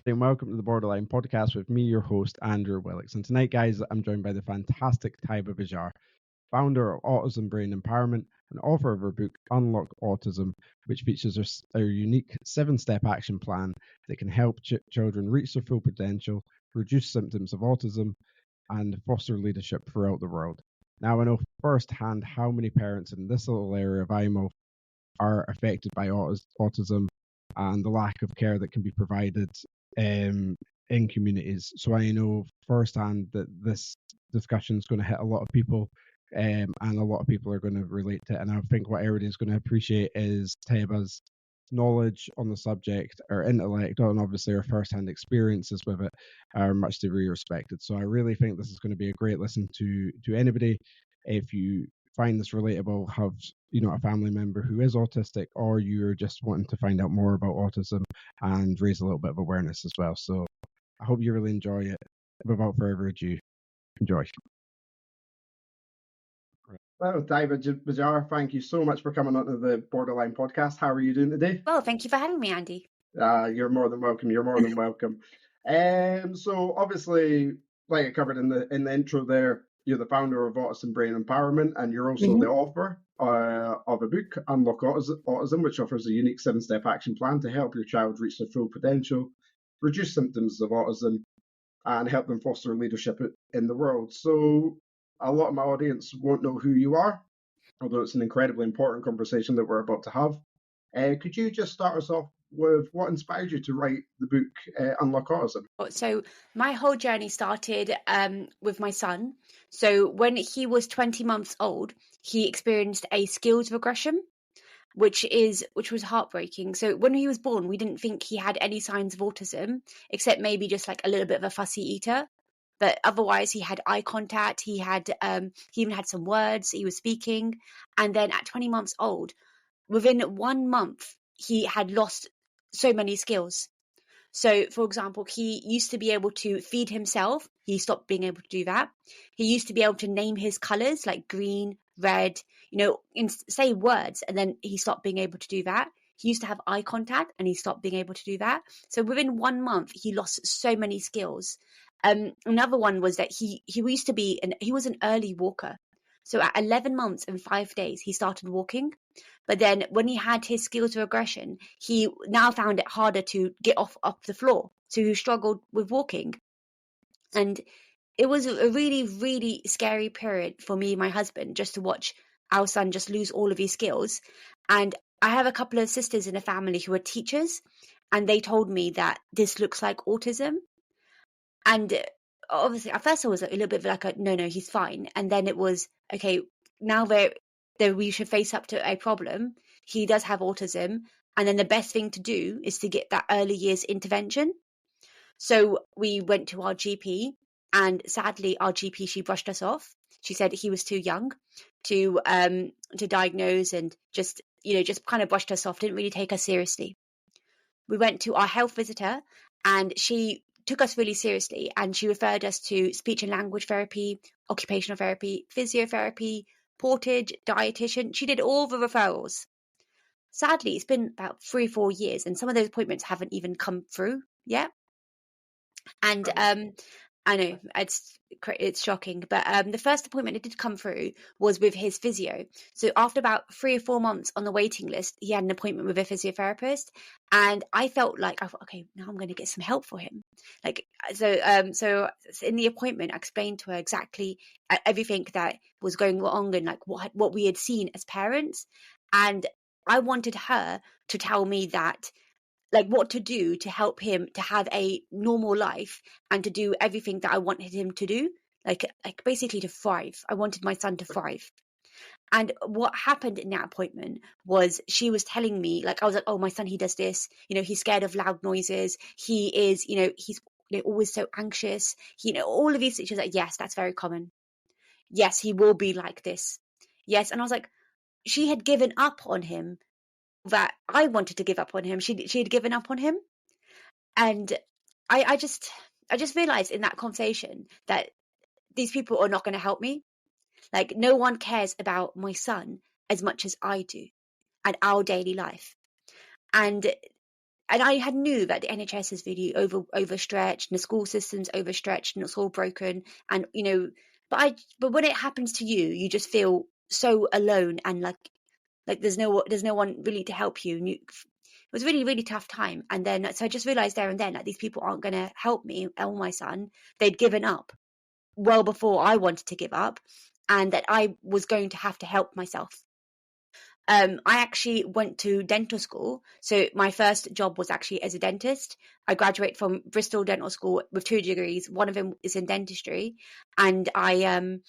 and welcome to the Borderline Podcast with me, your host, Andrew Willix. And tonight, guys, I'm joined by the fantastic Taiba Bajar, founder of Autism Brain Empowerment and author of her book, Unlock Autism, which features a unique 7-step action plan that can help children reach their full potential, reduce symptoms of autism, and foster leadership throughout the world. Now, I know firsthand how many parents in this little area of IMO are affected by autism and the lack of care that can be provided in communities. So I know firsthand that this discussion is going to hit a lot of people, and a lot of people are going to relate to it. And I think what everybody's going to appreciate is Taiba's knowledge on the subject, her intellect, and obviously her first-hand experiences with it are much to be respected. So I really think this is going to be a great listen to anybody. If you find this relatable, have a family member who is autistic, or you're just wanting to find out more about autism and raise a little bit of awareness as well. So I hope you really enjoy it. Without further ado, enjoy. Well, Taiba Bajar, thank you so much for coming onto the Borderline Podcast. How are you doing today? Well, thank you for having me, Andy. You're more than welcome. You're more than welcome. So obviously, like I covered in the intro there, you're the founder of Autism Brain Empowerment, and you're also the author of a book, Unlock Autism, which offers a unique 7-step action plan to help your child reach their full potential, reduce symptoms of autism, and help them foster leadership in the world. So a lot of my audience won't know who you are, although it's an incredibly important conversation that we're about to have. Could you just start us off with what inspired you to write the book Unlock Autism? So my whole journey started with my son. So when he was 20 months old, he experienced a skills regression, which was heartbreaking. So when he was born, we didn't think he had any signs of autism, except maybe just like a little bit of a fussy eater. But otherwise, he had eye contact. He even had some words he was speaking. And then at 20 months old, within 1 month, he had lost so many skills. So, for example, he used to be able to feed himself. He stopped being able to do that. He used to be able to name his colors like green, red, say words, and then he stopped being able to do that. He used to have eye contact and he stopped being able to do that. So within 1 month, he lost so many skills. Another one was that he was an early walker. So at 11 months and 5 days, he started walking. But then when he had his skills regression, he now found it harder to get off the floor. So he struggled with walking. And it was a really, really scary period for me and my husband just to watch our son just lose all of his skills. And I have a couple of sisters in the family who are teachers, and they told me that this looks like autism. And obviously, at first I was a little bit like, no, he's fine. And then it was, okay, now that we should face up to a problem. He does have autism. And then the best thing to do is to get that early years intervention. So we went to our GP, and sadly, our GP, she brushed us off. She said he was too young to diagnose, and just kind of brushed us off, didn't really take us seriously. We went to our health visitor, and she took us really seriously, and she referred us to speech and language therapy, occupational therapy, physiotherapy, portage, dietitian. She did all the referrals. Sadly, it's been about 3 or 4 years, and some of those appointments haven't even come through yet. And I know it's shocking, but the first appointment that did come through was with his physio. So after about 3 or 4 months on the waiting list, he had an appointment with a physiotherapist, and I thought, okay, now I'm going to get some help for him. So in the appointment, I explained to her exactly everything that was going wrong and like what we had seen as parents, and I wanted her to tell me that, like, what to do to help him to have a normal life and to do everything that I wanted him to do, like basically to thrive. I wanted my son to thrive. And what happened in that appointment was she was telling me, like, I was like, oh, my son, he does this, he's scared of loud noises. He is, he's always so anxious. All of these things. She was like, yes, that's very common. Yes, he will be like this. Yes. And I was like, she had given up on him that I wanted to give up on him. She had given up on him. And I just realized in that conversation that these people are not going to help me. Like, no one cares about my son as much as I do and our daily life. And I had knew that the NHS is really overstretched, and the school system's overstretched, and it's all broken. And but when it happens to you, you just feel so alone, and like there's no one really to help you. And it was really, really tough time. And then so I just realized there and then that these people aren't going to help me or my son. They'd given up well before I wanted to give up, and that I was going to have to help myself. I actually went to dental school. So my first job was actually as a dentist. I graduated from Bristol Dental School with 2 degrees. One of them is in dentistry. And within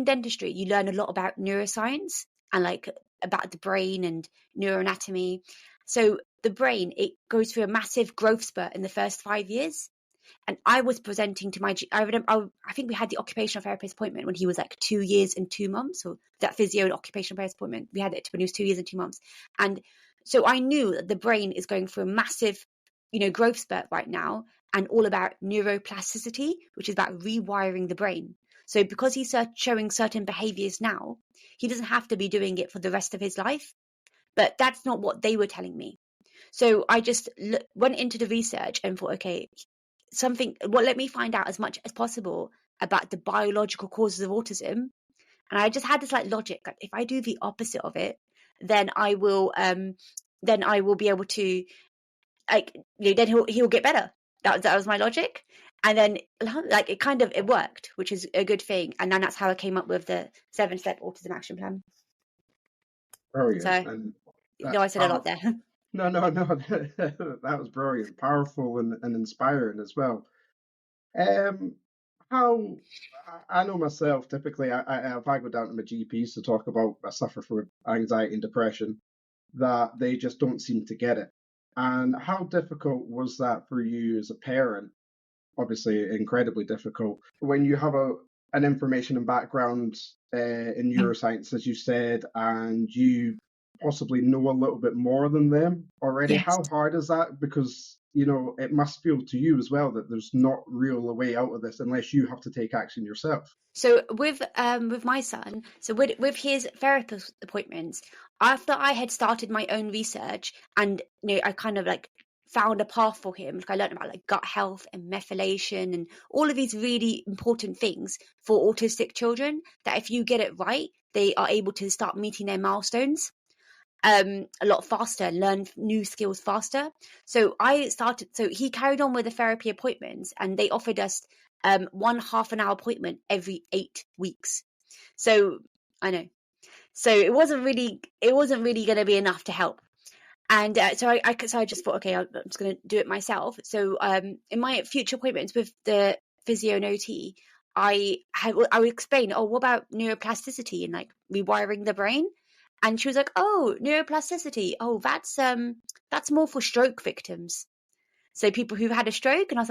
dentistry, you learn a lot about neuroscience and like about the brain and neuroanatomy. So the brain, it goes through a massive growth spurt in the first 5 years. And I was presenting to I think we had the occupational therapist appointment when he was like 2 years and 2 months, or that physio and occupational therapist appointment. We had it when he was 2 years and 2 months. And so I knew that the brain is going through a massive, growth spurt right now, and all about neuroplasticity, which is about rewiring the brain. So because he's showing certain behaviors now, he doesn't have to be doing it for the rest of his life. But that's not what they were telling me. So I just went into the research and thought, okay, let me find out as much as possible about the biological causes of autism. And I just had this like logic, like if I do the opposite of it, then I will be able to, like, then he'll get better. That was my logic. And then like it worked, which is a good thing. And then that's how I came up with the 7-step autism action plan. Brilliant. So I said a lot there. No, that was brilliant, powerful, and inspiring as well. How I know myself, typically, if I go down to my GPs to talk about I suffer from anxiety and depression, that they just don't seem to get it. And how difficult was that for you as a parent? Obviously, incredibly difficult when you have an information and background in neuroscience, as you said, and you possibly know a little bit more than them already. Yes. How hard is that? Because it must feel to you as well that there's not really a way out of this unless you have to take action yourself. So with my son, so with his therapist appointments, after I had started my own research, and I kind of like found a path for him. Like I learned about like gut health and methylation and all of these really important things for autistic children, that if you get it right, they are able to start meeting their milestones a lot faster and learn new skills faster. So he carried on with the therapy appointments, and they offered us 1 half-an-hour appointment every 8 weeks. So I know. So it wasn't really going to be enough to help. And so I just thought, okay, I'm just going to do it myself. So in my future appointments with the physio and OT, I would explain, what about neuroplasticity and like rewiring the brain? And she was like, oh, neuroplasticity. Oh, that's more for stroke victims. So people who've had a stroke. And I was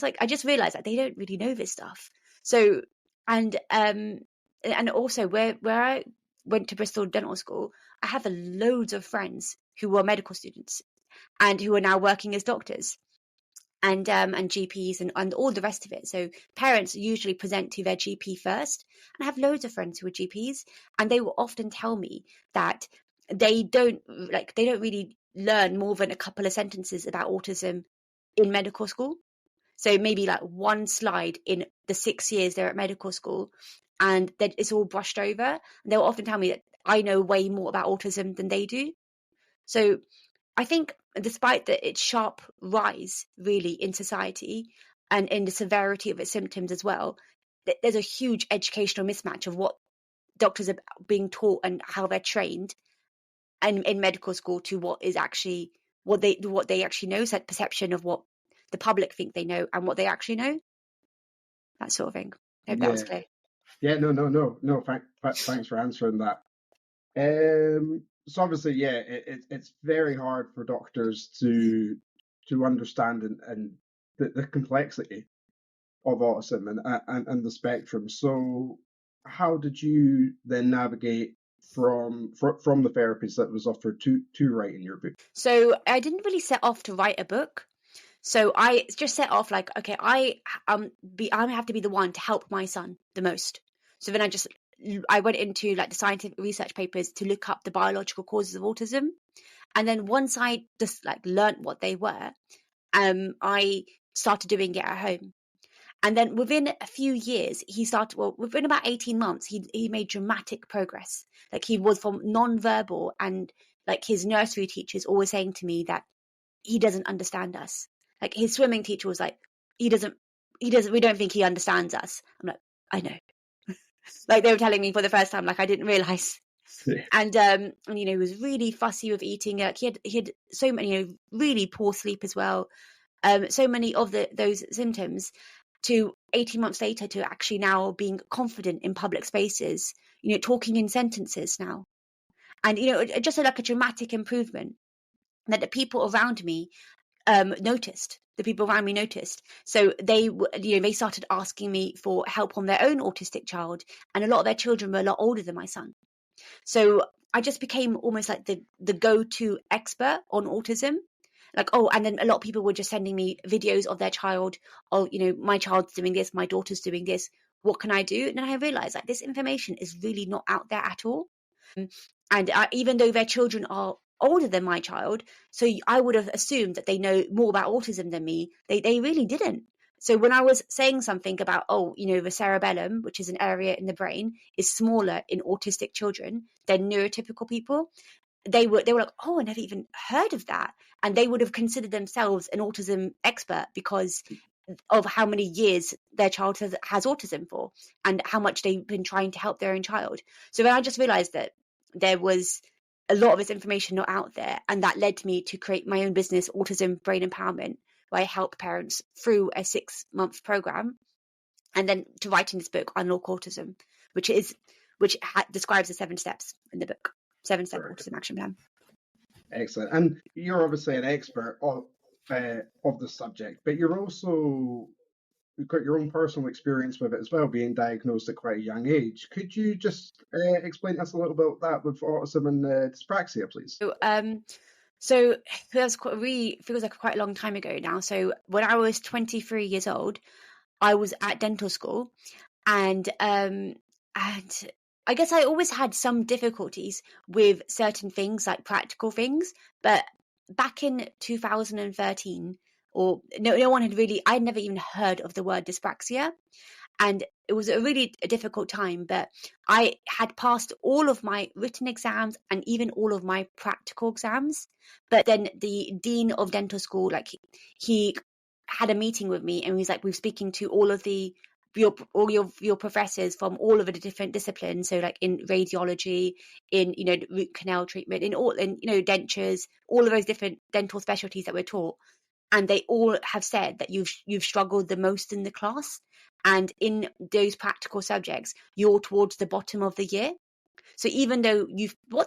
like, I just realized that they don't really know this stuff. So, and also where I went to Bristol Dental School, I have loads of friends who were medical students and who are now working as doctors and GPs and all the rest of it. So parents usually present to their GP first, and I have loads of friends who are GPs, and they will often tell me that they don't really learn more than a couple of sentences about autism in medical school. So maybe like one slide in the 6 years they're at medical school, and that it's all brushed over. And they'll often tell me that I know way more about autism than they do. So I think despite its sharp rise really in society and in the severity of its symptoms as well, there's a huge educational mismatch of what doctors are being taught and how they're trained and in medical school to what is actually what they actually know, so that perception of what the public think they know and what they actually know, that sort of thing. I hope that was clear. Yeah, no. Thanks for answering that. So obviously, it's very hard for doctors to understand and the complexity of autism and the spectrum. So how did you then navigate from the therapies that was offered to writing your book? So I didn't really set off to write a book. So I just set off like, okay, I have to be the one to help my son the most. So then I just I went into like the scientific research papers to look up the biological causes of autism. And then once I just like learnt what they were, I started doing it at home. And then within a few years, within about 18 months, he made dramatic progress. Like he was from non-verbal, and like his nursery teachers always saying to me that he doesn't understand us. Like his swimming teacher was like, we don't think he understands us. I'm like, I know. Like they were telling me for the first time, like I didn't realize. Yeah. And he was really fussy with eating. Like he had so many, really poor sleep as well. So many of those symptoms, to 18 months later to actually now being confident in public spaces, talking in sentences now. And, just like a dramatic improvement that the people around me noticed. The people around me noticed. So they started asking me for help on their own autistic child. And a lot of their children were a lot older than my son. So I just became almost like the go-to expert on autism. And then a lot of people were just sending me videos of their child. Oh, my child's doing this, my daughter's doing this. What can I do? And then I realized like this information is really not out there at all. And even though their children are older than my child, so I would have assumed that they know more about autism than me. They really didn't. So when I was saying something about, the cerebellum, which is an area in the brain, is smaller in autistic children than neurotypical people, they were like, oh, I never even heard of that. And they would have considered themselves an autism expert because of how many years their child has autism for and how much they've been trying to help their own child. So then I just realized that there was a lot of this information not out there. And that led me to create my own business, Autism Brain Empowerment, where I help parents through a 6-month program. And then to writing this book, Unlock Autism, which describes the 7 steps in the book. 7-step autism action plan. Excellent. And you're obviously an expert of the subject, but you've got your own personal experience with it as well, being diagnosed at quite a young age. Could you just explain to us a little bit about that with autism and dyspraxia, please? So that's feels like quite a long time ago now. So when I was 23 years old, I was at dental school, and I guess I always had some difficulties with certain things, like practical things. But back in 2013, no one had really, I'd never even heard of the word dyspraxia. And it was a really difficult time, but I had passed all of my written exams and even all of my practical exams. But then the dean of dental school, like he had a meeting with me, and he was like, we're speaking to all of your professors from all of the different disciplines. So like in radiology, in, root canal treatment, in dentures, all of those different dental specialties that we're taught. And they all have said that you've struggled the most in the class. And in those practical subjects, you're towards the bottom of the year. So even though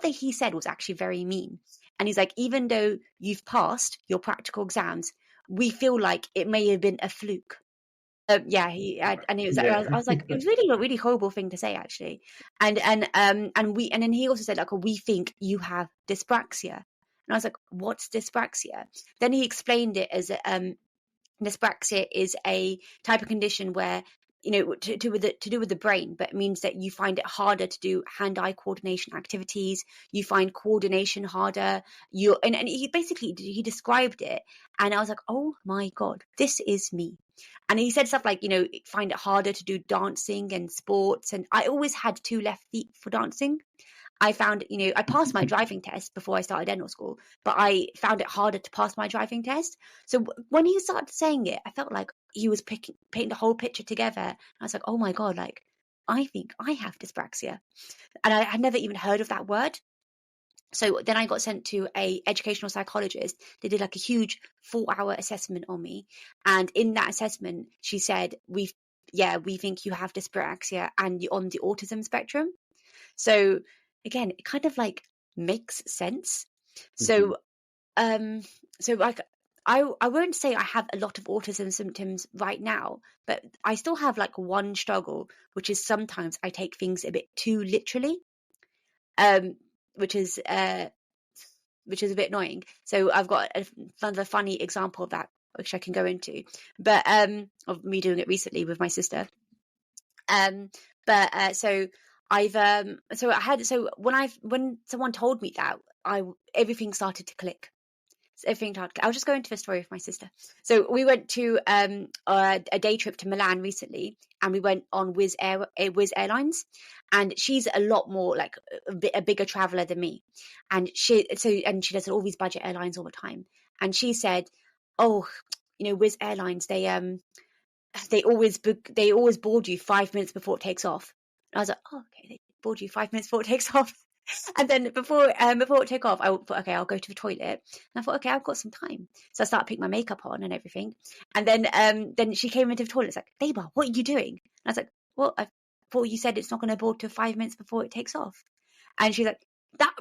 he said was actually very mean. And he's like, even though you've passed your practical exams, we feel like it may have been a fluke. And it was. I was like, it was really a really horrible thing to say, actually. And then he also said, like, we think you have dyspraxia. And I was like, what's dyspraxia? Then he explained it as dyspraxia is a type of condition where, to do with the brain, but it means that you find it harder to do hand-eye coordination activities. You find coordination harder. And he described it, and I was like, oh my God, this is me. And he said stuff like, find it harder to do dancing and sports. And I always had 2 left feet for dancing. I found, I passed my driving test before I started dental school, but I found it harder to pass my driving test. So when he started saying it, I felt like he was painting the whole picture together. And I was like, oh my God, like, I think I have dyspraxia. And I had never even heard of that word. So then I got sent to a educational psychologist. They did like a huge 4-hour assessment on me. And in that assessment, she said, we think you have dyspraxia and you're on the autism spectrum. So again, it kind of like makes sense. So, like I won't say I have a lot of autism symptoms right now, but I still have like one struggle, which is sometimes I take things a bit too literally, which is a bit annoying. So I've got another funny example of that, which I can go into, but of me doing it recently with my sister. So when someone told me that, everything started to click. I'll just go into a story with my sister. So we went to a day trip to Milan recently, and we went on Wizz Airlines, and she's a lot more like a bigger traveler than me, and she does all these budget airlines all the time, and she said, "Oh, Wizz Airlines, they always board you 5 minutes before it takes off." And I was like, "Oh, okay, they board you 5 minutes before it takes off." And then before it took off, I thought, okay, I'll go to the toilet. And I thought, okay, I've got some time. So I started putting my makeup on and everything. And then she came into the toilet. It's like, Taiba, what are you doing? And I was like, well, I thought you said it's not going to board till 5 minutes before it takes off. And she's like, that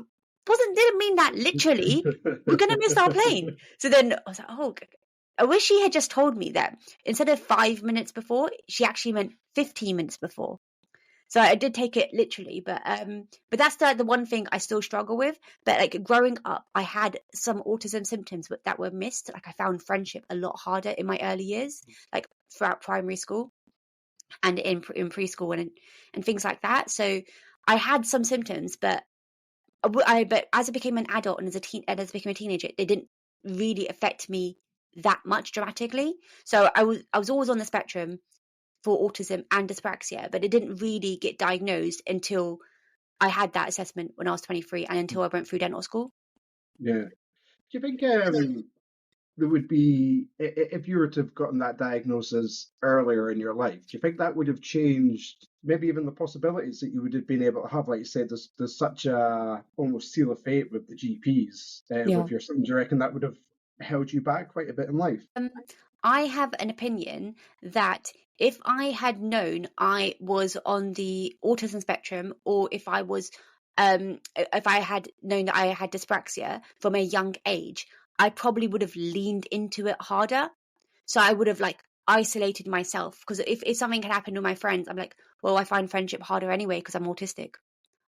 didn't mean that literally. We're going to miss our plane. So then I was like, oh, okay. I wish she had just told me that instead of 5 minutes before, she actually meant 15 minutes before. So I did take it literally, but that's the one thing I still struggle with. But like growing up, I had some autism symptoms that were missed. Like I found friendship a lot harder in my early years, like throughout primary school and in preschool and things like that. So I had some symptoms, but as I became an adult and as I became a teenager, they didn't really affect me that much dramatically. So I was always on the spectrum for autism and dyspraxia, but it didn't really get diagnosed until I had that assessment when I was 23 and until I went through dental school. Yeah. Do you think there would be, if you were to have gotten that diagnosis earlier in your life, do you think that would have changed maybe even the possibilities that you would have been able to have? Like you said, there's such a almost seal of fate with the GPs with your son. Do you reckon that would have held you back quite a bit in life? I have an opinion that if I had known I was on the autism spectrum, or if I had known that I had dyspraxia from a young age, I probably would have leaned into it harder. So I would have like isolated myself, because if something had happened with my friends, I'm like, well, I find friendship harder anyway because I'm autistic.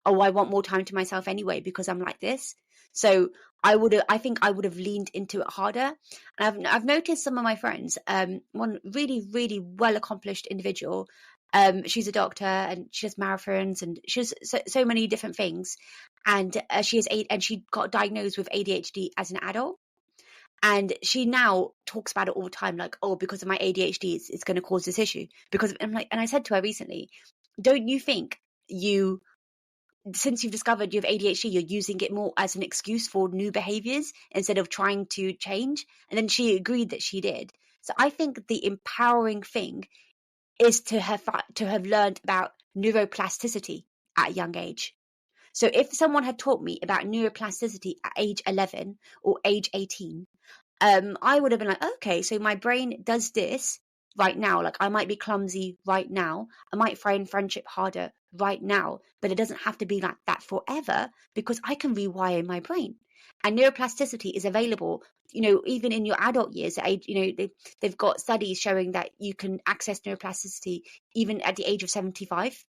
Oh, I want more time to myself anyway because I'm like this. So I think I would have leaned into it harder. And I've noticed some of my friends, one really, really well accomplished individual, she's a doctor and she does marathons and she does so many different things. And she got diagnosed with ADHD as an adult. And she now talks about it all the time, like, oh, because of my ADHD, it's going to cause this issue. And I said to her recently, don't you think since you've discovered you have ADHD, you're using it more as an excuse for new behaviors instead of trying to change? And then she agreed that she did. So I think the empowering thing is to have learned about neuroplasticity at a young age. So if someone had taught me about neuroplasticity at age 11 or age 18, I would have been like, okay, so my brain does this right now. Like I might be clumsy right now. I might find friendship harder right now, but it doesn't have to be like that forever because I can rewire my brain. And neuroplasticity is available, even in your adult years. They've got studies showing that you can access neuroplasticity even at the age of 75.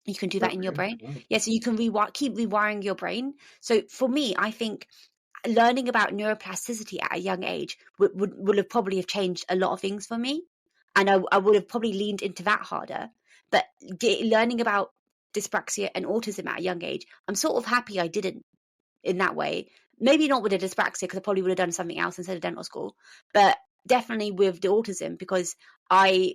You can do that in your brain. Wow. Yeah, so you can keep rewiring your brain. So for me, I think learning about neuroplasticity at a young age would have probably have changed a lot of things for me, and I would have probably leaned into that harder. But learning about dyspraxia and autism at a young age, I'm sort of happy I didn't in that way. Maybe not with the dyspraxia because I probably would have done something else instead of dental school, but definitely with the autism because I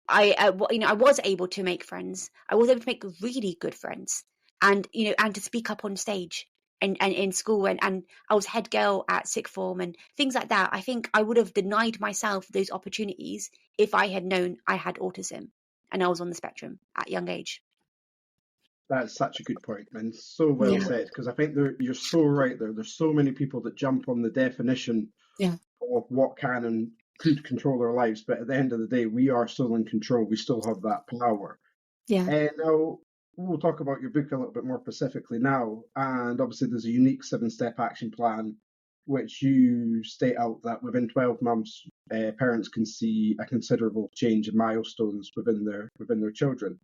was able to make friends. I was able to make really good friends, and to speak up on stage and in school, and I was head girl at sixth form and things like that. I think I would have denied myself those opportunities if I had known I had autism and I was on the spectrum at a young age. That's such a good point, and so well said, because I think you're so right there. There's so many people that jump on the definition of what can and could control our lives, but at the end of the day, we are still in control. We still have that power. And now we'll talk about your book a little bit more specifically now, and obviously there's a unique 7-step action plan which you state out that within 12 months parents can see a considerable change in milestones within their children.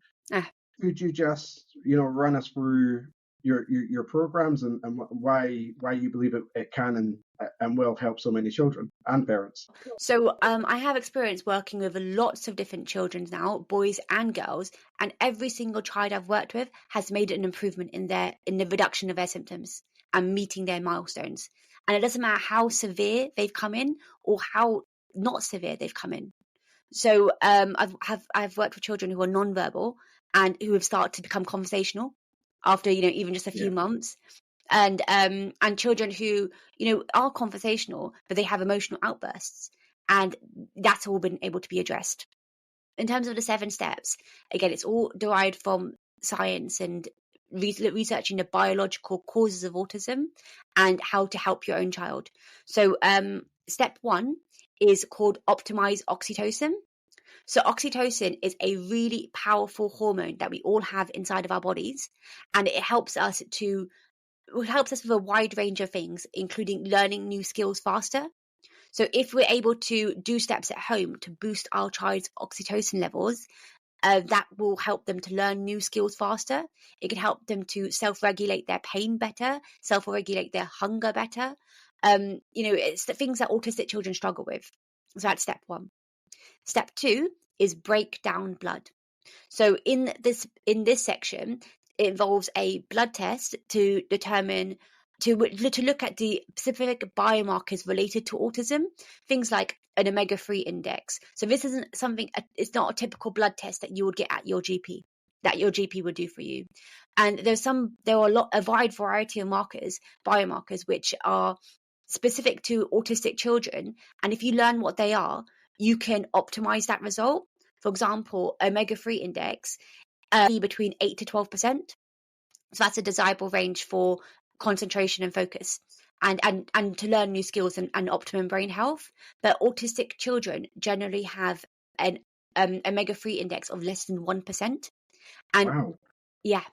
Could you just run us through your programs and why you believe it can and will help so many children and parents. So I have experience working with lots of different children now, boys and girls, and every single child I've worked with has made an improvement in the reduction of their symptoms and meeting their milestones. And it doesn't matter how severe they've come in or how not severe they've come in. So I've worked with children who are nonverbal and who have started to become conversational after even just a few months. And children who are conversational but they have emotional outbursts, and that's all been able to be addressed. In terms of the 7 steps, again, it's all derived from science and researching the biological causes of autism and how to help your own child. So step 1 is called optimize oxytocin. So oxytocin is a really powerful hormone that we all have inside of our bodies, and it helps us with a wide range of things, including learning new skills faster. So if we're able to do steps at home to boost our child's oxytocin levels, that will help them to learn new skills faster. It can help them to self-regulate their pain better, self-regulate their hunger better. It's the things that autistic children struggle with. So that's step 1. Step 2 is break down blood. So in this section, it involves a blood test to determine to look at the specific biomarkers related to autism, things like an omega-3 index. So this isn't something, it's not a typical blood test that you would get at your GP, that your GP would do for you. And there are a wide variety of biomarkers, which are specific to autistic children. And if you learn what they are, you can optimize that result. For example, omega-3 index be between 8 to 12%. So that's a desirable range for concentration and focus and to learn new skills and optimum brain health. But autistic children generally have an omega-3 index of less than 1%. And wow. Yeah.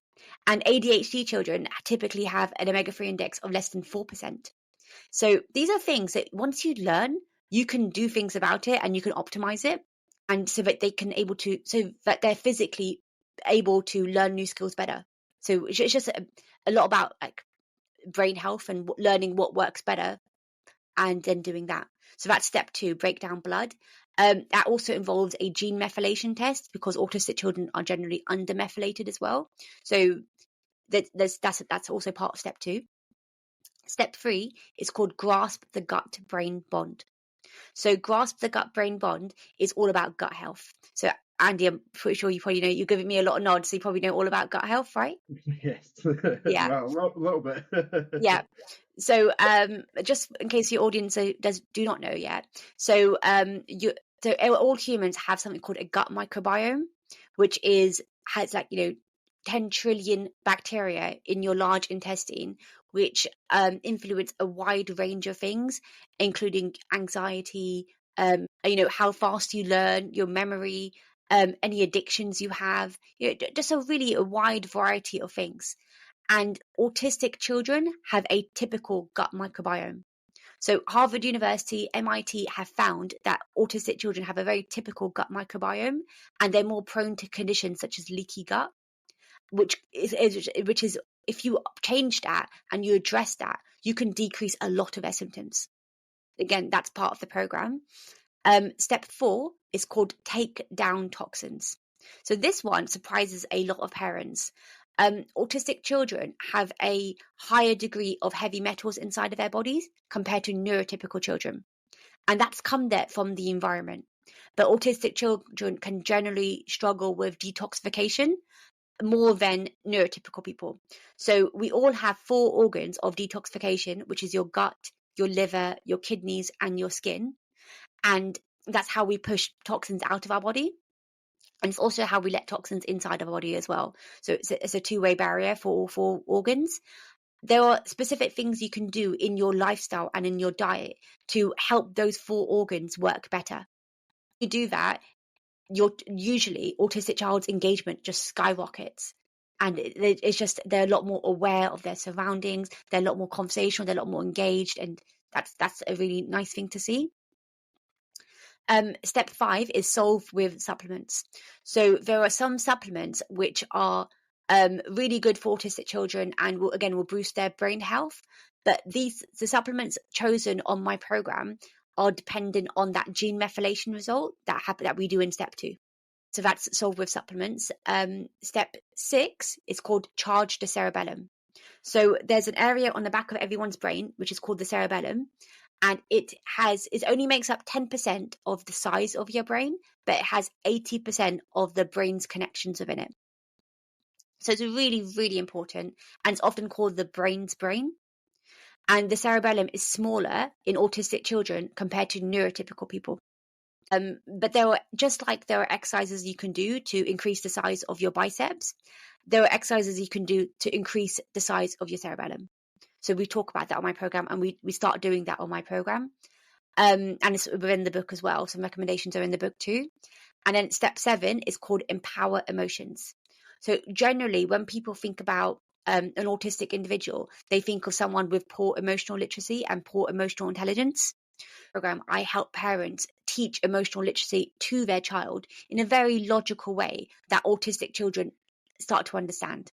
And ADHD children typically have an omega-3 index of less than 4%. So these are things that once you learn, you can do things about it and you can optimize it, and so that they're physically able to learn new skills better. So it's just a lot about like brain health and learning what works better and then doing that. So that's step 2, break down blood. That also involves a gene methylation test because autistic children are generally undermethylated as well. So that's also part of step 2. Step 3 is called grasp the gut-brain bond. So grasp the gut-brain bond is all about gut health. So Andy, I'm pretty sure you probably know, you're giving me a lot of nods, so you probably know all about gut health, right? Yes. Yeah. Well, a little bit. Yeah. So just in case your audience do not know yet, so all humans have something called a gut microbiome, which has 10 trillion bacteria in your large intestine, which influence a wide range of things, including anxiety, how fast you learn, your memory, any addictions you have, just a wide variety of things. And autistic children have a typical gut microbiome. So Harvard University, MIT have found that autistic children have a very typical gut microbiome, and they're more prone to conditions such as leaky gut, which is if you change that and you address that, you can decrease a lot of their symptoms. Again, that's part of the program. Step 4 is called take down toxins. So this one surprises a lot of parents. Autistic children have a higher degree of heavy metals inside of their bodies compared to neurotypical children. And that's come there from the environment. But autistic children can generally struggle with detoxification more than neurotypical people. So we all have 4 organs of detoxification, which is your gut, your liver, your kidneys, and your skin. And that's how we push toxins out of our body. And it's also how we let toxins inside our body as well. So it's a 2-way barrier for all 4 organs. There are specific things you can do in your lifestyle and in your diet to help those 4 organs work better. If you do that, usually autistic child's engagement just skyrockets. And it's just, they're a lot more aware of their surroundings. They're a lot more conversational. They're a lot more engaged. And that's a really nice thing to see. Step 5 is solve with supplements. So there are some supplements which are really good for autistic children, and will boost their brain health. But the supplements chosen on my program are dependent on that gene methylation result that we do in step 2. So that's solved with supplements. Step 6 is called charge the cerebellum. So there's an area on the back of everyone's brain which is called the cerebellum, and it only makes up 10% of the size of your brain, but it has 80% of the brain's connections within it. So it's really, really important, and it's often called the brain's brain. And the cerebellum is smaller in autistic children compared to neurotypical people. But there are exercises you can do to increase the size of your biceps. There are exercises you can do to increase the size of your cerebellum. So we talk about that on my program, and we start doing that on my program. And it's within the book as well. Some recommendations are in the book too. And then step 7 is called empower emotions. So generally, when people think about an autistic individual, they think of someone with poor emotional literacy and poor emotional intelligence. Program, I help parents teach emotional literacy to their child in a very logical way that autistic children start to understand,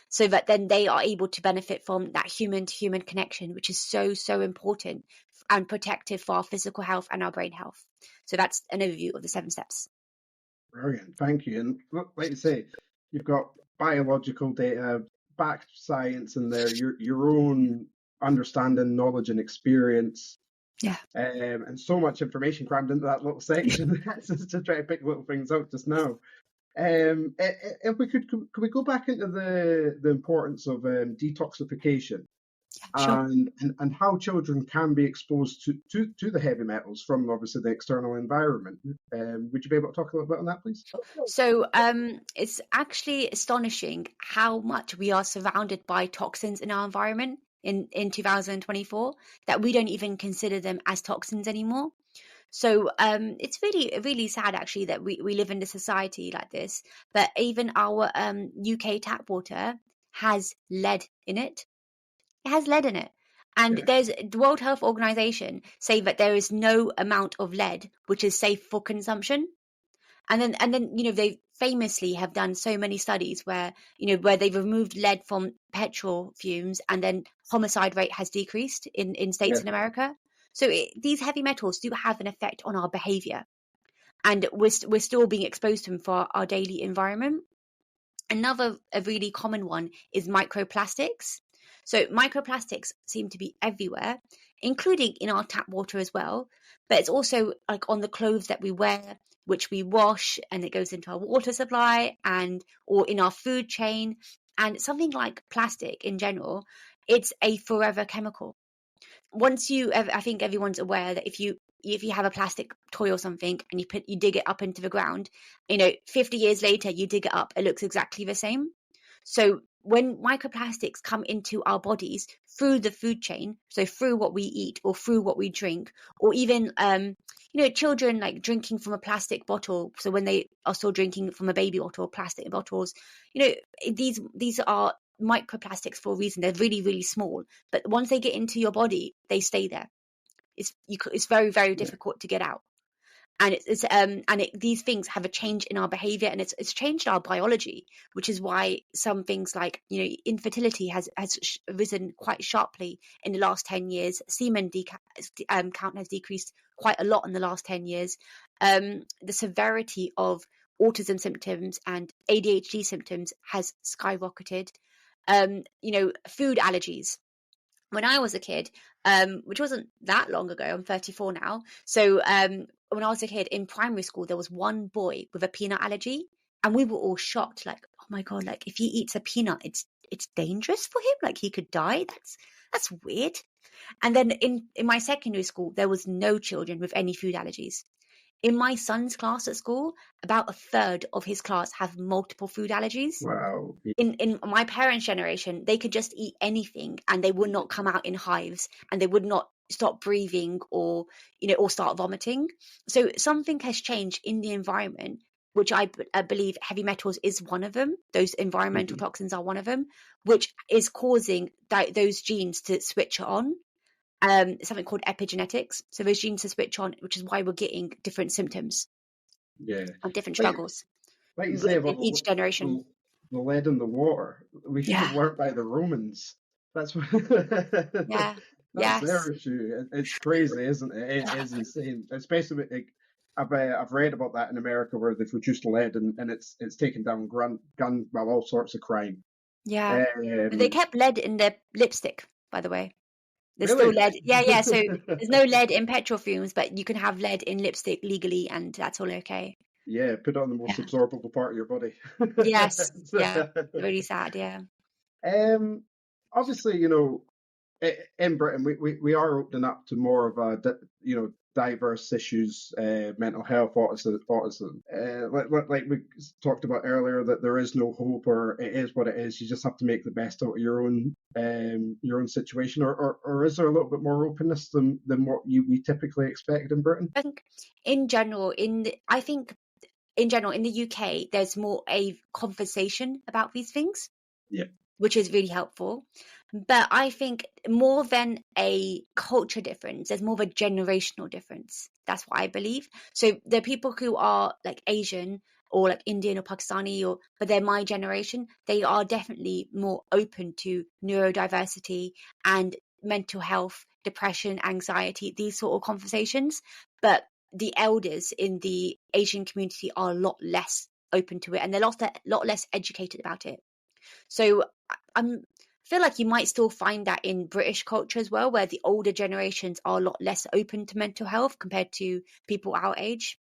so that then they are able to benefit from that human-to-human connection, which is so, so important and protective for our physical health and our brain health. So that's an overview of the 7 steps. Brilliant, thank you. And like you say, you've got biological data, backed science in there, your own understanding, knowledge and experience. Yeah. And so much information crammed into that little section. Just to try to pick little things out just now. If we could we go back into the importance of detoxification? Yeah, sure. And how children can be exposed to the heavy metals from obviously the external environment. Would you be able to talk a little bit on that, please? So it's actually astonishing how much we are surrounded by toxins in our environment in 2024 that we don't even consider them as toxins anymore. So it's really, really sad actually that we live in a society like this, but even our UK tap water has lead in it. It has lead in it. And there's the World Health Organization say that there is no amount of lead which is safe for consumption. And then they famously have done so many studies where they've removed lead from petrol fumes, and then homicide rate has decreased in states in America. So these heavy metals do have an effect on our behavior, and we're still being exposed to them for our daily environment. Another really common one is microplastics. So microplastics seem to be everywhere, including in our tap water as well. But it's also like on the clothes that we wear, which we wash, and it goes into our water supply or in our food chain. And something like plastic in general, it's a forever chemical. I think everyone's aware that if you have a plastic toy or something and you dig it up into the ground, 50 years later you dig it up, it looks exactly the same. So when microplastics come into our bodies through the food chain, so through what we eat or through what we drink, or even children like drinking from a plastic bottle, so when they are still drinking from a baby bottle or plastic bottles, these are microplastics for a reason. They're really, really small, but once they get into your body, they stay there. It's very, very difficult to get out. And these things have a change in our behavior, and it's changed our biology, which is why some things like infertility has risen quite sharply in the last 10 years. Semen count has decreased quite a lot in the last 10 years. The severity of autism symptoms and ADHD symptoms has skyrocketed. Food allergies. When I was a kid, which wasn't that long ago, I'm 34 now. So when I was a kid in primary school, there was one boy with a peanut allergy, and we were all shocked, like, oh my God, like if he eats a peanut, it's dangerous for him, like he could die. That's weird. And then in my secondary school, there was no children with any food allergies. In my son's class at school, about a third of his class have multiple food allergies. Wow. In my parents' generation, they could just eat anything and they would not come out in hives, and they would not stop breathing or start vomiting. So something has changed in the environment, which I believe heavy metals is one of them. Those environmental toxins are one of them, which is causing those genes to switch on. Something called epigenetics. So those genes to switch on, which is why we're getting different symptoms. And different struggles. Like you say about in each generation. the lead in the water. We should have learnt by the Romans. That's what that's their issue. It's crazy, isn't it? It is insane. Especially like, I've read about that in America where they've reduced lead and it's taken down all sorts of crime. Yeah, but they kept lead in their lipstick, by the way. There's really? still lead. Yeah. So there's no lead in petrol fumes, but you can have lead in lipstick legally, and that's all okay. Yeah, put it on the most absorbable part of your body. Yes. Yeah. Really sad. Yeah. Obviously, you know, in Britain, we are opening up to more of a, you know, diverse issues, mental health, autism. Like we talked about earlier, that there is no hope, or it is what it is. You just have to make the best out of your own situation. Or is there a little bit more openness than what we typically expect in Britain? I think in general, in the UK, there's more a conversation about these things. Yeah. Which is really helpful. But I think more than a culture difference, there's more of a generational difference. That's what I believe. So there are people who are like Asian or like Indian or Pakistani, but they're my generation. They are definitely more open to neurodiversity and mental health, depression, anxiety, these sort of conversations. But the elders in the Asian community are a lot less open to it, and they're a lot less educated about it. So I feel like you might still find that in British culture as well, where the older generations are a lot less open to mental health compared to people our age.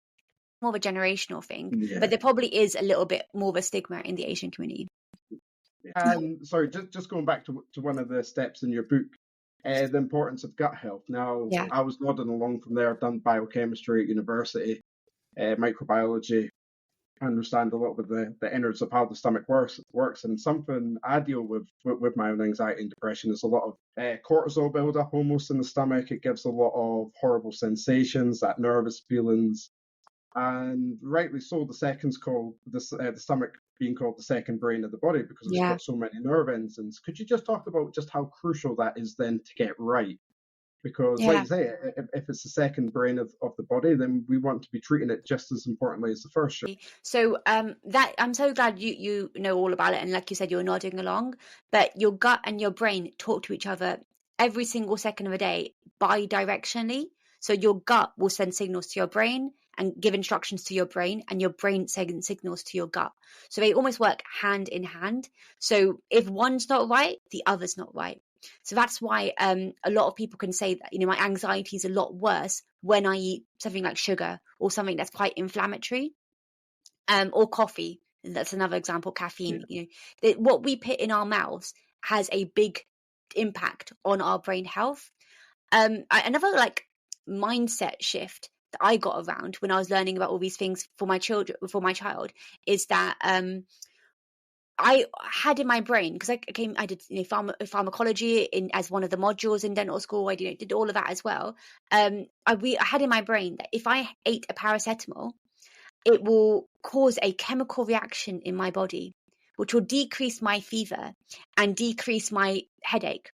More of a generational thing, but there probably is a little bit more of a stigma in the Asian community. And sorry, just going back to one of the steps in your book, the importance of gut health. Now, I was nodding along from there. I've done biochemistry at university, microbiology. I understand a little bit the innards of how the stomach works, and something I deal with my own anxiety and depression is a lot of cortisol buildup almost in the stomach. It gives a lot of horrible sensations, that nervous feelings, and rightly so. The stomach being called the second brain of the body because it's got so many nerve ends. And could you just talk about just how crucial that is then to get right? Because, like you say, if it's the second brain of the body, then we want to be treating it just as importantly as the first. So that I'm so glad you know all about it, and like you said, you're nodding along. But your gut and your brain talk to each other every single second of the day bi-directionally. So your gut will send signals to your brain and give instructions to your brain, and your brain sends signals to your gut. So they almost work hand in hand. So if one's not right, the other's not right. So that's why a lot of people can say that, you know, my anxiety is a lot worse when I eat something like sugar or something that's quite inflammatory, or coffee. That's another example, caffeine. You know, what we put in our mouths has a big impact on our brain health. Another like mindset shift that I got around when I was learning about all these things for my child is that I had in my brain, because I did, you know, pharmacology as one of the modules in dental school. I did all of that as well. I had in my brain that if I ate a paracetamol, it will cause a chemical reaction in my body, which will decrease my fever and decrease my headache.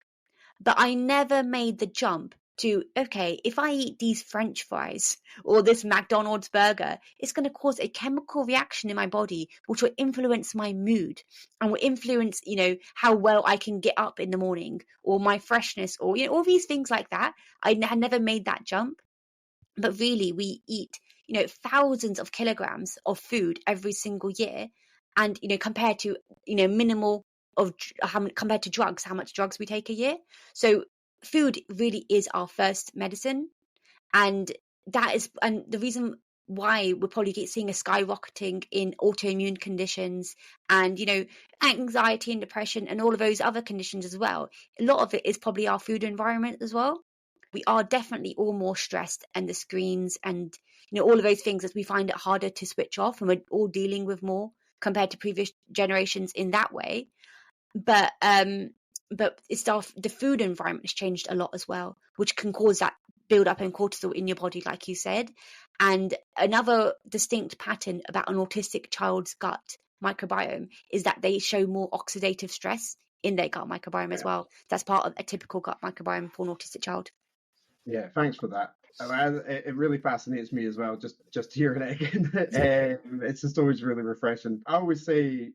But I never made the jump to, okay, if I eat these French fries or this McDonald's burger, it's going to cause a chemical reaction in my body, which will influence my mood and will influence, you know, how well I can get up in the morning or my freshness, or, you know, all these things like that. I had never made that jump. But really, we eat, you know, thousands of kilograms of food every single year. And, you know, compared to, you know, minimal of compared to drugs, how much drugs we take a year. So food really is our first medicine. And the reason why we're probably seeing a skyrocketing in autoimmune conditions and, you know, anxiety and depression and all of those other conditions as well. A lot of it is probably our food environment as well. We are definitely all more stressed, and the screens and, you know, all of those things, as we find it harder to switch off, and we're all dealing with more compared to previous generations in that way. But it's the food environment has changed a lot as well, which can cause that build up in cortisol in your body, like you said. And another distinct pattern about an autistic child's gut microbiome is that they show more oxidative stress in their gut microbiome as well. That's part of a typical gut microbiome for an autistic child. Yeah, thanks for that. It really fascinates me as well, just hearing it again. It's just always really refreshing. I always say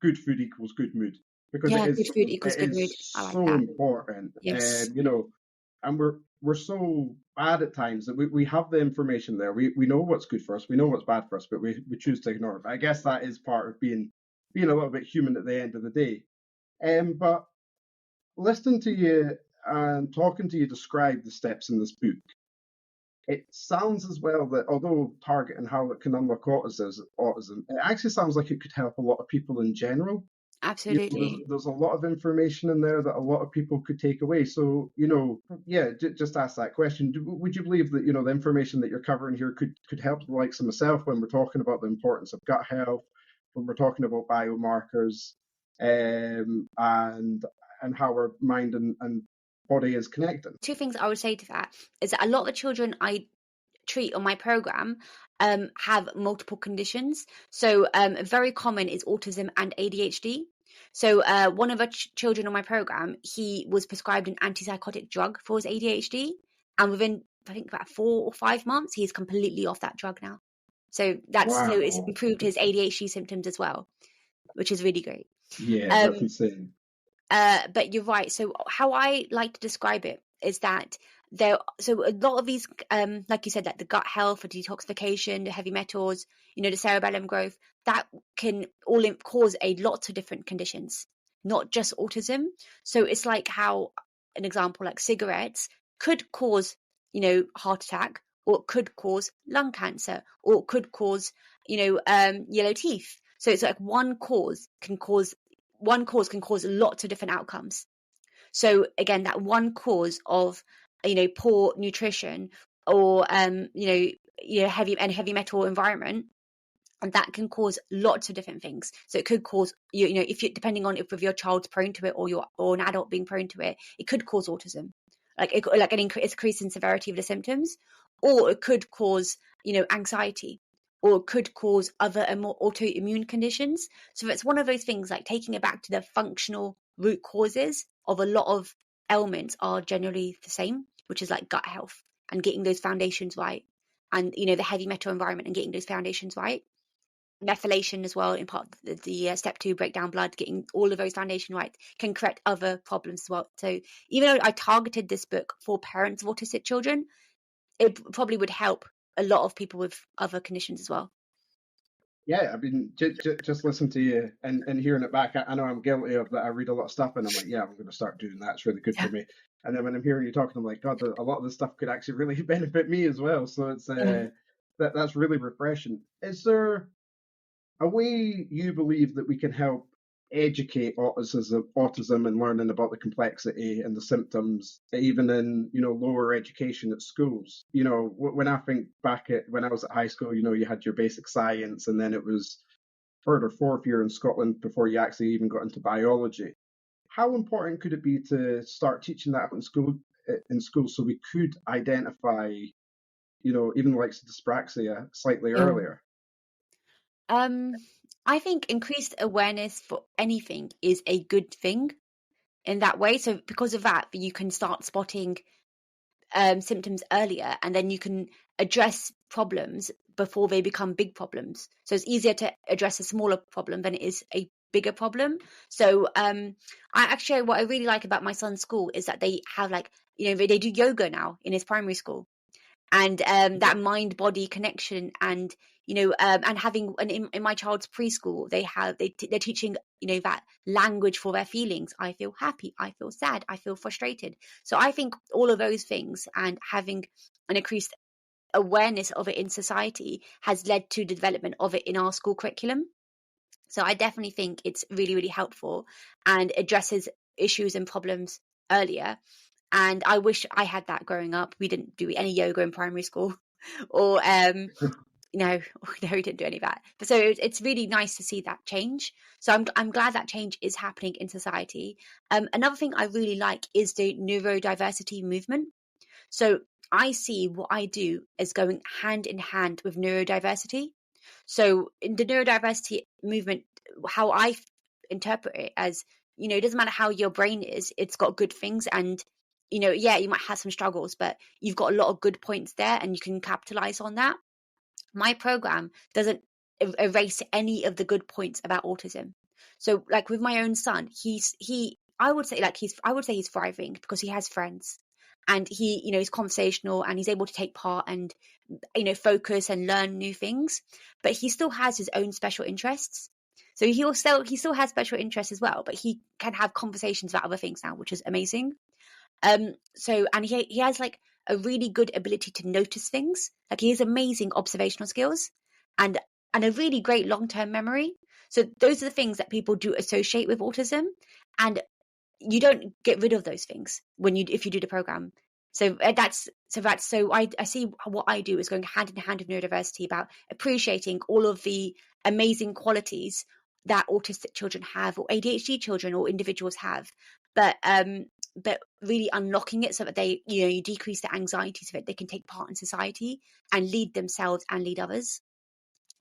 good food equals good mood, because Yeah, good food equals it good mood. is I like so that. important. Yes. And we're so bad at times that we have the information there. We know what's good for us, we know what's bad for us, but we choose to ignore it. But I guess that is part of being a little bit human at the end of the day. But listening to you and talking to you describe the steps in this book, it sounds as well that although targeting how it can unlock autism, it actually sounds like it could help a lot of people in general. Absolutely. There's a lot of information in there that a lot of people could take away. So, just ask that question. Would you believe that, the information that you're covering here could help the likes of myself when we're talking about the importance of gut health, when we're talking about biomarkers, and how our mind and body is connected? Two things I would say to that is that a lot of the children I treat on my program have multiple conditions. So very common is autism and ADHD. So one of the children on my program, he was prescribed an antipsychotic drug for his ADHD, and within I think about 4 or 5 months, he's completely off that drug now. So so it's improved his ADHD symptoms as well, which is really great. Yeah, that's insane. But you're right. So how I like to describe it is that so a lot of these, like you said, like the gut health, the detoxification, the heavy metals, the cerebellum growth, that can all cause a lot of different conditions, not just autism. So it's like how an example like cigarettes could cause, heart attack, or it could cause lung cancer, or it could cause, yellow teeth. So it's like one cause can cause lots of different outcomes. So again, that one cause of poor nutrition or heavy metal environment, and that can cause lots of different things. So it could cause if you depending on if your child's prone to it or an adult being prone to it, it could cause autism, like an increase in severity of the symptoms, or it could cause anxiety, or it could cause other more autoimmune conditions. So it's one of those things, like taking it back to the functional root causes of a lot of ailments are generally the same, which is like gut health and getting those foundations right, and the heavy metal environment and getting those foundations right. Methylation as well, in part the step 2, break down blood, getting all of those foundation right can correct other problems as well. So even though I targeted this book for parents of autistic children, it probably would help a lot of people with other conditions as well. Yeah, I mean, just listen to you and hearing it back. I know I'm guilty of that. I read a lot of stuff and I'm like, yeah, I'm going to start doing that. It's really good for me. And then when I'm hearing you talking, I'm like, God, a lot of this stuff could actually really benefit me as well. So it's that's really refreshing. Is there a way you believe that we can help educate autism and learning about the complexity and the symptoms, even in lower education at schools? When I think back at when I was at high school, you had your basic science, and then it was third or fourth year in Scotland before you actually even got into biology. How important could it be to start teaching that in school so we could identify, even like dyspraxia slightly earlier? I think increased awareness for anything is a good thing in that way. So because of that, you can start spotting symptoms earlier, and then you can address problems before they become big problems. So it's easier to address a smaller problem than it is a bigger problem. So what I really like about my son's school is that they have they do yoga now in his primary school, and that mind body connection, and and having in my child's preschool, they're teaching that language for their feelings. I feel happy, I feel sad, I feel frustrated. So I think all of those things and having an increased awareness of it in society has led to the development of it in our school curriculum. So I definitely think it's really, really helpful and addresses issues and problems earlier. And I wish I had that growing up. We didn't do any yoga in primary school, or no, we didn't do any of that. But so it's really nice to see that change. So I'm glad that change is happening in society. Another thing I really like is the neurodiversity movement. So I see what I do as going hand in hand with neurodiversity. So in the neurodiversity movement, how I interpret it as, it doesn't matter how your brain is, it's got good things and you know, yeah, you might have some struggles, but you've got a lot of good points there and you can capitalize on that. My program doesn't erase any of the good points about autism. So like with my own son, I would say he's thriving because he has friends, and he, you know, he's conversational and he's able to take part and, you know, focus and learn new things, but he still has his own special interests. So he still has special interests as well, but he can have conversations about other things now, which is amazing. So, and he has like a really good ability to notice things. Like he has amazing observational skills and a really great long-term memory. So those are the things that people do associate with autism, and you don't get rid of those things if you do the program. So I see what I do is going hand in hand with neurodiversity, about appreciating all of the amazing qualities that autistic children have, or ADHD children or individuals have, but really unlocking it so that they, you know, you decrease the anxiety so that they can take part in society and lead themselves and lead others.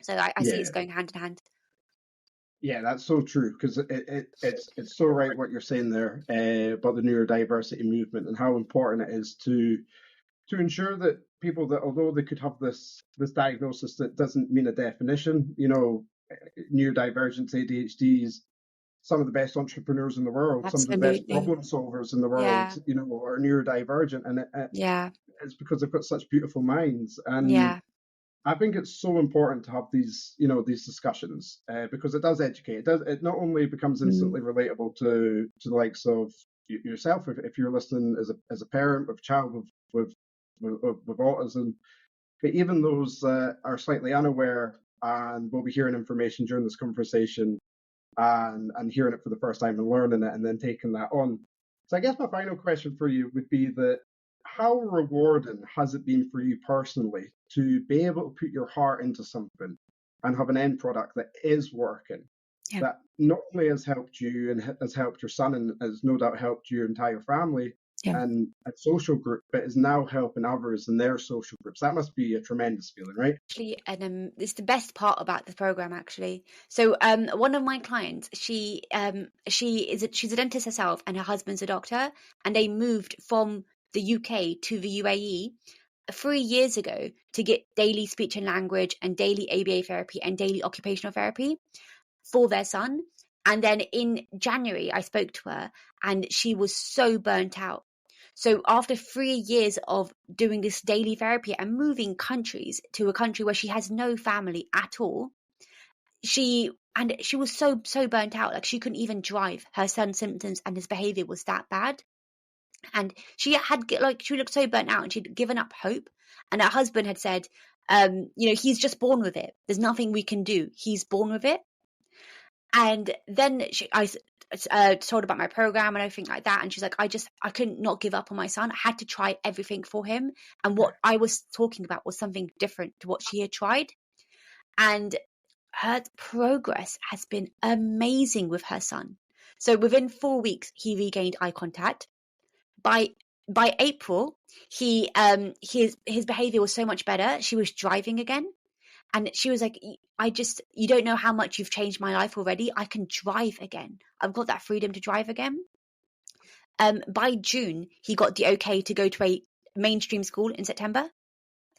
So I see it's going hand in hand. Yeah, that's so true, because it's so right what you're saying there about the neurodiversity movement and how important it is to ensure that people, that although they could have this diagnosis, that doesn't mean a definition. You know, neurodivergence, ADHDs, some of the best entrepreneurs in the world, Absolutely. some of the best problem solvers in the world, Yeah. you know, are neurodivergent, and it's because they've got such beautiful minds. And yeah. I think it's so important to have these, you know, these discussions, because it does educate. It not only becomes instantly relatable to the likes of yourself, if you're listening as a parent with a child with autism, but even those that are slightly unaware and will be hearing information during this conversation and hearing it for the first time and learning it and then taking that on. So I guess my final question for you would be that, how rewarding has it been for you personally to be able to put your heart into something and have an end product that is working, that not only has helped you and has helped your son and has no doubt helped your entire family and a social group, but is now helping others in their social groups? That must be a tremendous feeling, right? Actually, and it's the best part about the program, actually. So one of my clients, she's a dentist herself, and her husband's a doctor, and they moved from the UK to the UAE 3 years ago to get daily speech and language and daily ABA therapy and daily occupational therapy for their son. And then in January, I spoke to her, and she was so burnt out. So after 3 years of doing this daily therapy and moving countries to a country where she has no family at all, she was so burnt out. Like she couldn't even drive. Her son's symptoms and his behavior was that bad. And she looked so burnt out, and she'd given up hope. And her husband had said, you know, he's just born with it. There's nothing we can do. He's born with it. And then I told about my program and everything like that, and she's like, I couldn't not give up on my son. I had to try everything for him, and what I was talking about was something different to what she had tried. And her progress has been amazing with her son. So within 4 weeks, he regained eye contact. By April, his behavior was so much better. She was driving again. And she was like, you don't know how much you've changed my life already. I can drive again. I've got that freedom to drive again. By June, he got the okay to go to a mainstream school in September,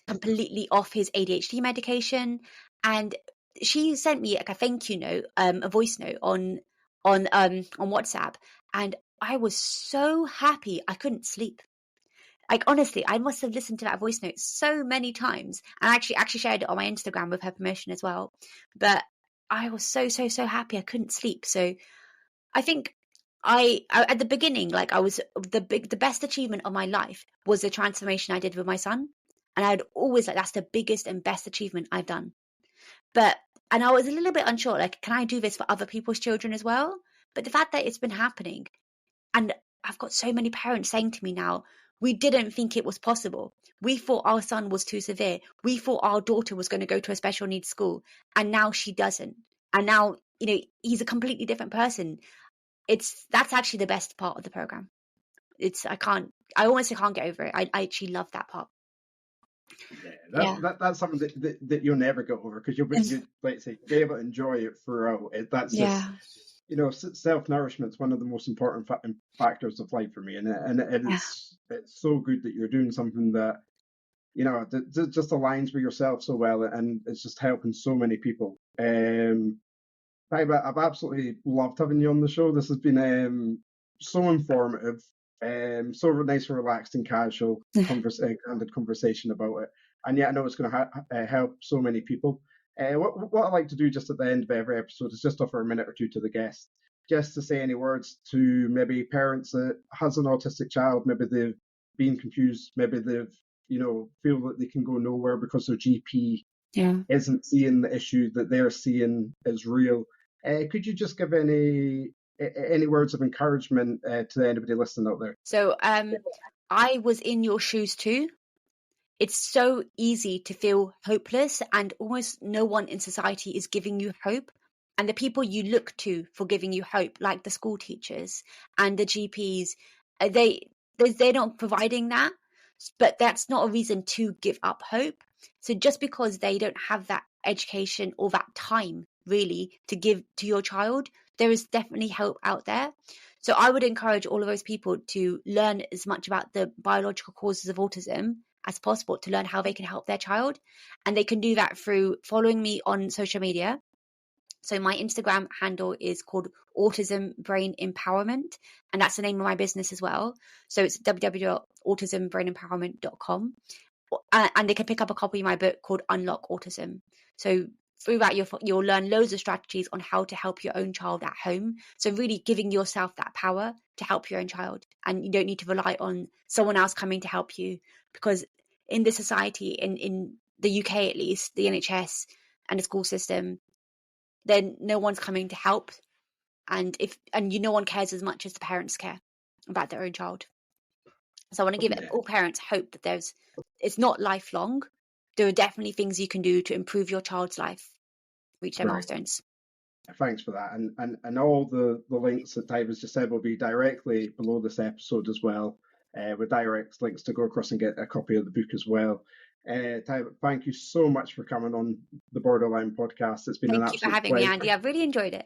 completely off his ADHD medication. And she sent me like a thank you note, a voice note on WhatsApp. And I was so happy I couldn't sleep. Like, honestly, I must have listened to that voice note so many times, and I actually shared it on my Instagram with her permission as well. But I was so happy I couldn't sleep. So I think I at the beginning, like, I was the best achievement of my life was the transformation I did with my son, and I'd always like, that's the biggest and best achievement I've done. And I was a little bit unsure, like, can I do this for other people's children as well? But the fact that it's been happening, and I've got so many parents saying to me now, we didn't think it was possible. We thought our son was too severe. We thought our daughter was going to go to a special needs school, and now she doesn't. And now, you know, he's a completely different person. That's actually the best part of the program. I honestly can't get over it. I actually love that part. That's something that you'll never get over, because you'll like say, be able to enjoy it throughout. That's just self-nourishment is one of the most important factors of life for me, and it's so good that you're doing something that just aligns with yourself so well, and it's just helping so many people. Taiba, I've absolutely loved having you on the show. This has been so informative, so nice and relaxed and casual, candid conversation about it. And yet I know it's going to help so many people. What I like to do just at the end of every episode is just offer a minute or two to the guest, just to say any words to maybe parents that has an autistic child. Maybe they've been confused. Maybe they've feel that they can go nowhere because their GP isn't seeing the issue that they're seeing is real. Could you just give any words of encouragement to anybody listening out there? So I was in your shoes too. It's so easy to feel hopeless, and almost no one in society is giving you hope. And the people you look to for giving you hope, like the school teachers and the GPs, they're not providing that. But that's not a reason to give up hope. So just because they don't have that education or that time really to give to your child, there is definitely help out there. So I would encourage all of those people to learn as much about the biological causes of autism as possible, to learn how they can help their child. And they can do that through following me on social media. So my Instagram handle is called Autism Brain Empowerment, and that's the name of my business as well. So it's www.autismbrainempowerment.com. And they can pick up a copy of my book called Unlock Autism. So through that, you'll learn loads of strategies on how to help your own child at home. So really giving yourself that power to help your own child. And you don't need to rely on someone else coming to help you, because in this society, in the UK at least, the NHS and the school system, then no one's coming to help, and no one cares as much as the parents care about their own child. So I want to give all parents hope that it's not lifelong. There are definitely things you can do to improve your child's life, reach their milestones. Thanks for that, and all the links that Taiba's just said will be directly below this episode as well, with direct links to go across and get a copy of the book as well. Taiba, thank you so much for coming on the Borderline podcast. It's been an absolute pleasure. Thank you for having me, Andy. I've really enjoyed it.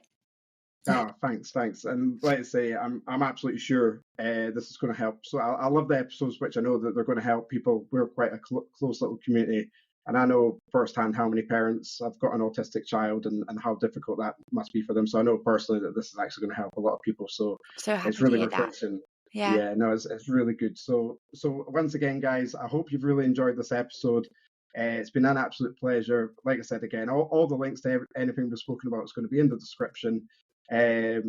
Thanks. And like I say, I'm absolutely sure this is going to help. So I love the episodes, which I know that they're going to help people. We're quite a close little community, and I know firsthand how many parents have got an autistic child and how difficult that must be for them. So I know personally that this is actually going to help a lot of people. So it's really refreshing. Yeah, no, it's really good. So once again, guys, I hope you've really enjoyed this episode. It's been an absolute pleasure. Like I said again, all the links to anything we've spoken about is going to be in the description. I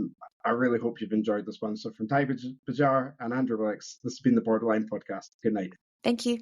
really hope you've enjoyed this one. So from Taiba Bajar and Andrew Willicks, this has been the Borderline Podcast. Good night. Thank you.